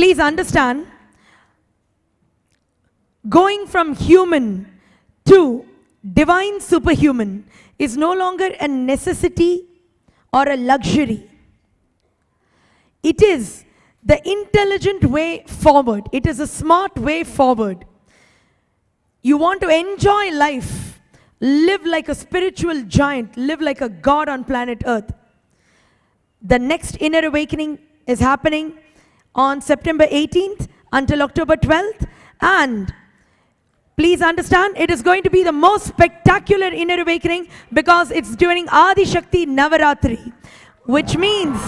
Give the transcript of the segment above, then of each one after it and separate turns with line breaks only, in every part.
Please understand, going from human to divine superhuman is no longer a necessity or a luxury. It is the intelligent way forward. It is a smart way forward. You want to enjoy life, live like a spiritual giant, live like a god on planet Earth. The next inner awakening is happening on September 18th until October 12th, and please understand, it is going to be the most spectacular inner awakening because it's during Adi Shakti Navaratri, which means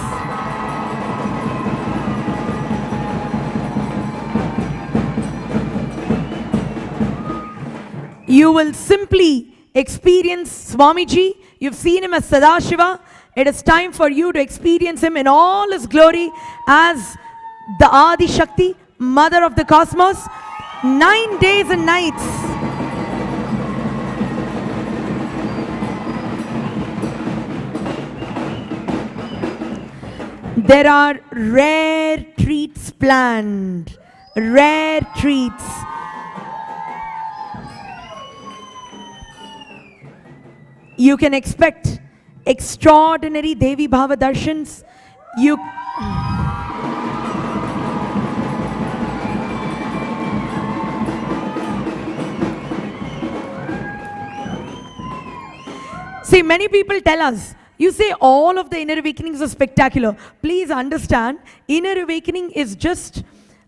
you will simply experience Swamiji. You've seen him as Sadashiva. It is time for you to experience him in all his glory as the Adi Shakti, Mother of the Cosmos. 9 days and nights. There are rare treats planned. Rare treats. You can expect extraordinary Devi Bhava Darshans. See, many people tell us, you say all of the inner awakenings are spectacular. Please understand, inner awakening is just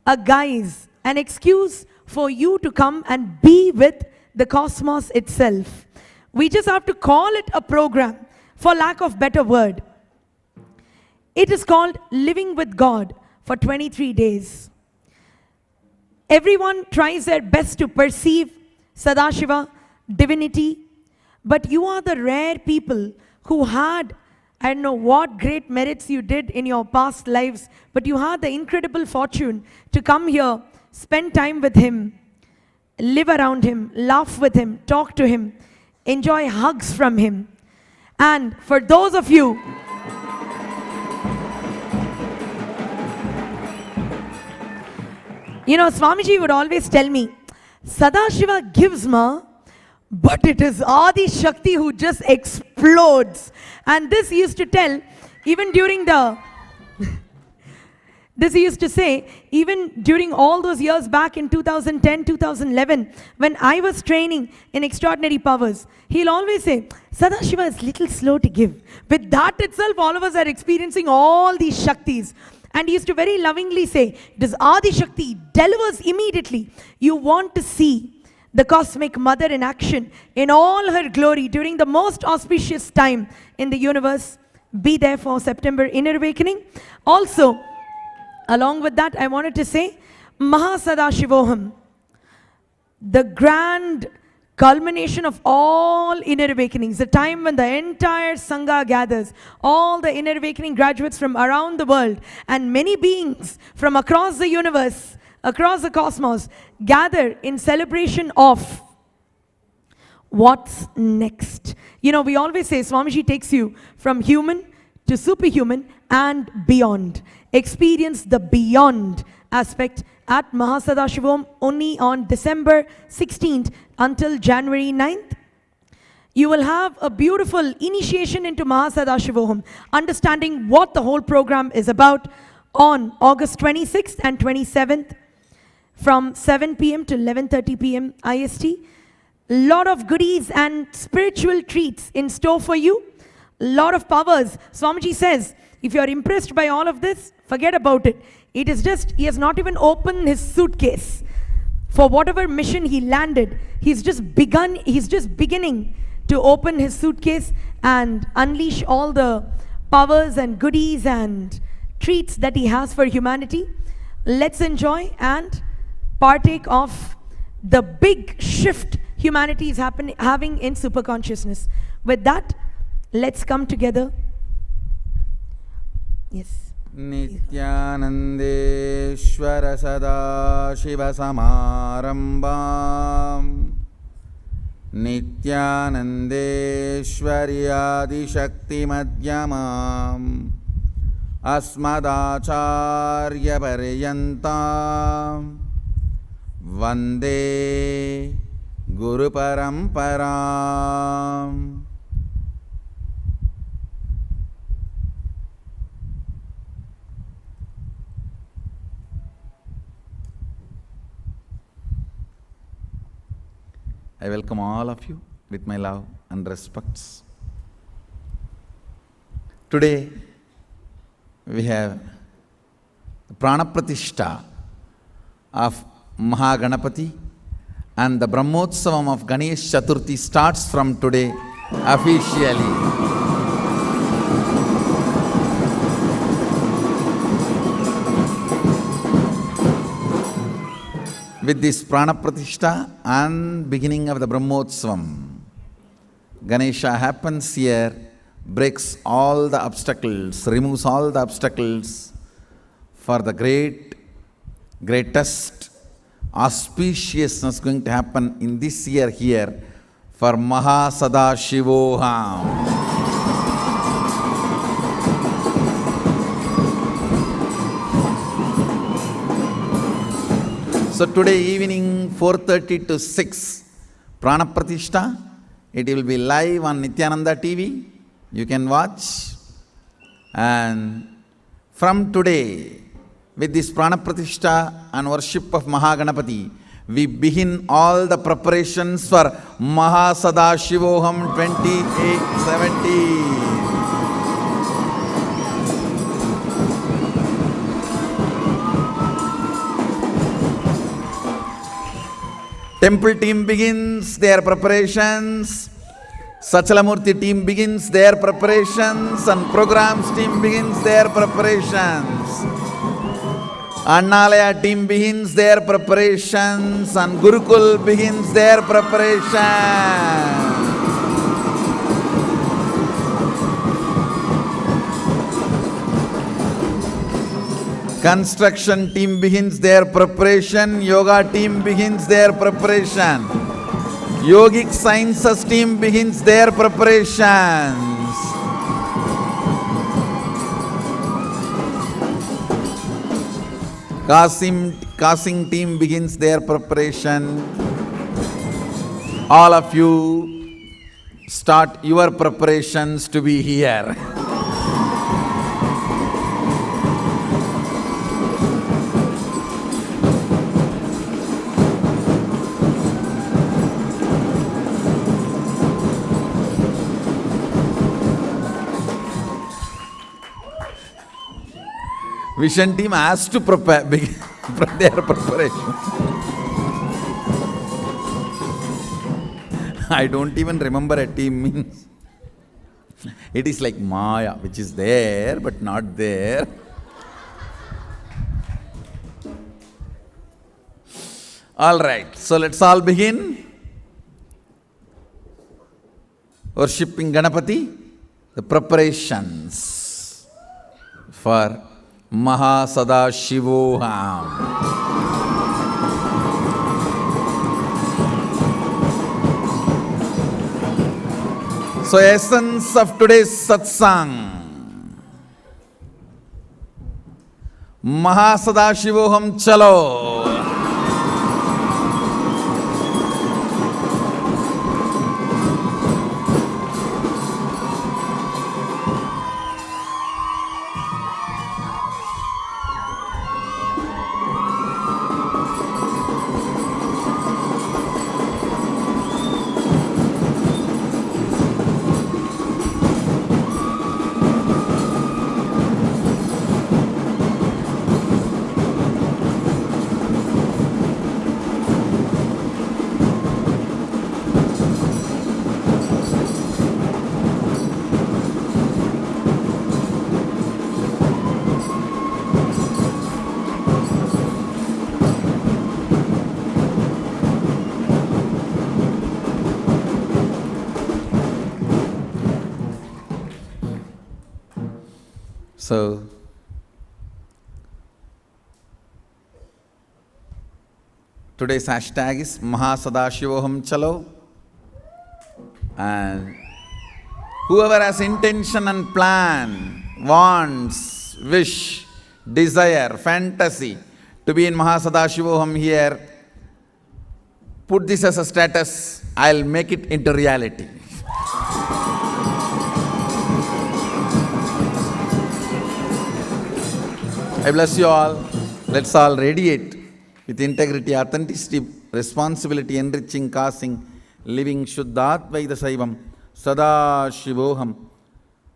a guise, an excuse for you to come and be with the cosmos itself. We just have to call it a program, for lack of better word. It is called Living with God for 23 days. Everyone tries their best to perceive Sadashiva, divinity, but you are the rare people who had, I don't know what great merits you did in your past lives, but you had the incredible fortune to come here, spend time with him, live around him, laugh with him, talk to him, enjoy hugs from him. And for those of you Swamiji would always tell me, Sadashiva gives ma, but it is Adi Shakti who just explodes. And this he used to tell, even during this he used to say, even during all those years back in 2010, 2011, when I was training in Extraordinary Powers, he'll always say, Sadashiva is little slow to give. With that itself, all of us are experiencing all these Shaktis. And he used to very lovingly say, it is Adi Shakti, delivers immediately. You want to see the Cosmic Mother in action in all her glory during the most auspicious time in the universe. Be there for September Inner Awakening. Also, along with that, I wanted to say, Mahasadashivoham, the grand culmination of all inner awakenings, the time when the entire Sangha gathers, all the inner awakening graduates from around the world and many beings from across the universe, across the cosmos, gather in celebration of what's next. We always say Swamiji takes you from human to superhuman and beyond. Experience the beyond aspect at Mahasadashivam only on December 16th until January 9th. You will have a beautiful initiation into Mahasadashivam, understanding what the whole program is about on August 26th and 27th from 7 p.m. to 11:30 p.m. IST. Lot of goodies and spiritual treats in store for you. Lot of powers. Swamiji says, if you are impressed by all of this, forget about it. It is just, he has not even opened his suitcase. For whatever mission he landed, he's just beginning to open his suitcase and unleash all the powers and goodies and treats that he has for humanity. Let's enjoy and partake of the big shift humanity is having in superconsciousness. With that, let's come together. Yes.
नित्यानन्देश्वर सदाशिवसमारम्भाम् नित्यानन्देश्वर्यादिशक्तिमध्यमाम् अस्मदाचार्यपर्यन्तां वन्दे गुरुपरम्पराम्. I welcome all of you with my love and respects. Today we have the Pranapratishtha of Mahaganapati, and the Brahmotsavam of Ganesh Chaturthi starts from today officially. With this Pranapratishtha and beginning of the Brahmotsavam, Ganesha happens here, breaks all the obstacles, removes all the obstacles for the greatest auspiciousness going to happen in this year here for Mahasadashivoham. So today evening 4:30 to 6, Pranapratishtha. It will be live on Nityananda TV. You can watch. And from today, with this Pranapratishtha and worship of Mahaganapati, we begin all the preparations for Mahasadashivoham 2817. Temple team begins their preparations, Sachalamurti team begins their preparations, and programs team begins their preparations. Annalaya team begins their preparations, and Gurukul begins their preparations. Construction team begins their preparation, yoga team begins their preparation, yogic sciences team begins their preparations. Casting team begins their preparation. All of you start your preparations to be here. Vision team has to prepare their preparation. I don't even remember a team means. It is like Maya, which is there but not there. All right, so let's all begin worshipping Ganapati, the preparations for Mahasadashivoham. So essence of today's satsang, Mahasadashivoham chalo. So, today's hashtag is Mahasadashivoham Chalo, and whoever has intention and plan, wants, wish, desire, fantasy to be in Mahasadashivoham here, put this as a status, I'll make it into reality. I bless you all. Let's all radiate with integrity, authenticity, responsibility, enriching, causing, living Shuddhatvaida Saivam, Sada Shivoham,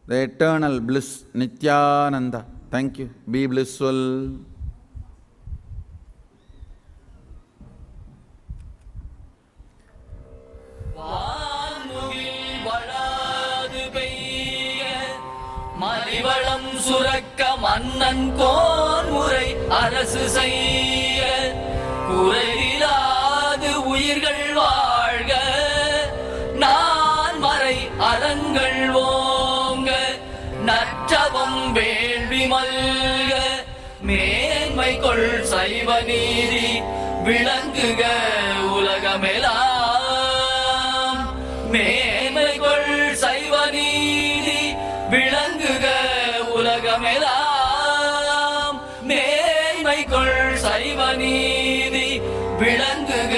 the eternal bliss, Nityananda. Thank you. Be blissful.
மலிவளம் சுரக்க மன்னன் கோன்முறை அரசு செய்ய குறையிலாது உயிர்கள் வாழ்க நான் மறை அறங்கள் ஓங்க நற்றவம் வேள்வி மல்க மேன்மை கொள் சைவ நீதி விளங்குக உலகமெல்லாம் மேன்மை கொள் சைவ நீதி விளங்குக உலகமெல்லாம் மேன்மை கொள் சைவ நீதி விளங்குக